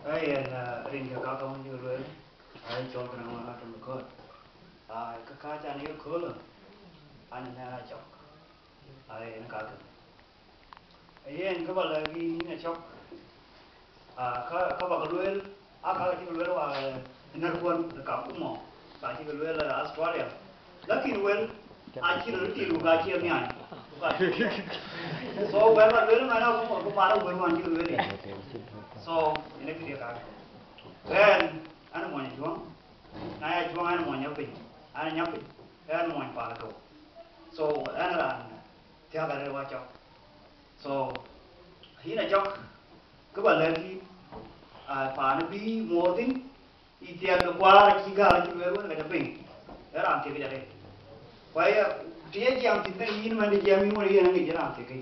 ai rin ka ka mon ju le ai chol kana ma ta ko ai ka cha ni ko lo an na ra chok ai na ka ai en ka ba la gi na chok ka ba ka luel ka ji luel wa na ruan ka ku mo ka ji luel Australia lakin wel a ji lu ti lu ka ji mi ai so when I learn I know ko para we want to learn so ini dia ka then ana mo ni juang na ya juang ana mo nyapi ana nyapi ana mo para ko so ana la tia ga re wa chok so hi na chok các bạn lên đi phá nó bi mua tin đi tiền nó qua chỉ ga chỉ về luôn cái bình đó làm thì cái đấy quay dia jam tin cái ini mana jam ini mana yang ni jalan thế cái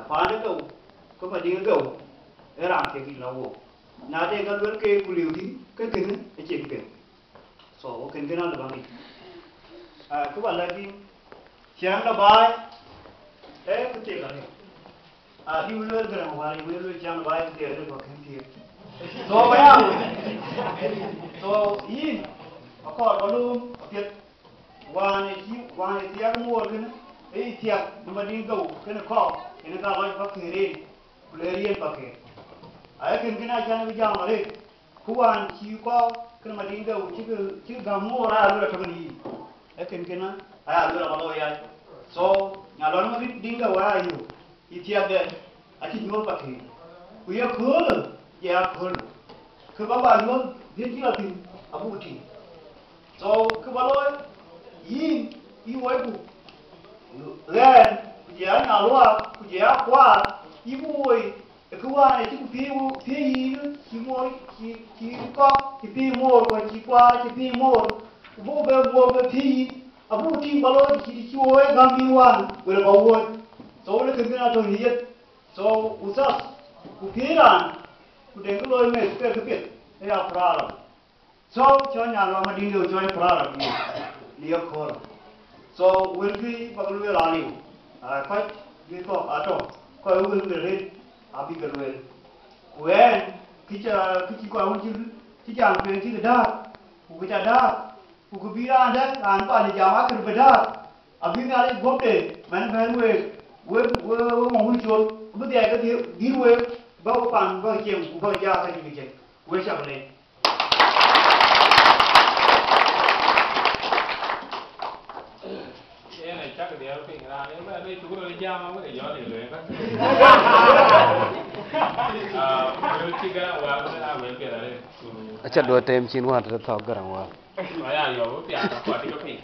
phá nó đâu có mà đi đâu đó làm thế cái lâu na đây cái luận cái liều tin cái cái chuyện cái so cái nào là bằng đi các bạn lên đi chiang là bài đấy cái chuyện này đi luận cái nào bài đi luận chiang bài thì ở đây có cái gì so bây giờ so in có luôn việc Wan tiag muor kan ei tiag numadi go kan ko ina ka loj pakere kulerian pakke ay kan kina jana bi jam re kuwan chi ko kan madi go chi ga muor a lu ta ni ay kan kina ay lu ma lo ya so nya lo ma dinga wa yu i tiag de a chi nyol pakke ku ya khul ya khul ku ba nyol din chi la tin abu ti so ku ba lo yin iwaibu ren kujia nyalwa kujia kwa ibuoi ekwa ne ti pi yin ki moi ki ko ki pi mor ko ki kwa ki pi mor bo be pi abu ti balo ki oi gambi wan we ba wo so le kena to yet so usas ku piran ku de ko me ke ke ya prala so cho nyalwa ma dingo cho prala liya khol so will be baglu lani quite we ko ato ko will be red abi galwel when kichi ko awun chi jam pe chi da ku ta da ku bira anda an pa ni jama kar beda abi ngale gobde man we mo hu chol bu de ga di we ba pan ba jem ku ba ja ka ni je we sha le chắc cái điều kiện là nếu mà đây chú rồi ra mà cái gió này luyện đó chỉ cái nào vào cái nào về cái này अच्छा दो टाइम चीन वहाँ तो थोक करूँगा mà là điều cái tiền là quả thì có thể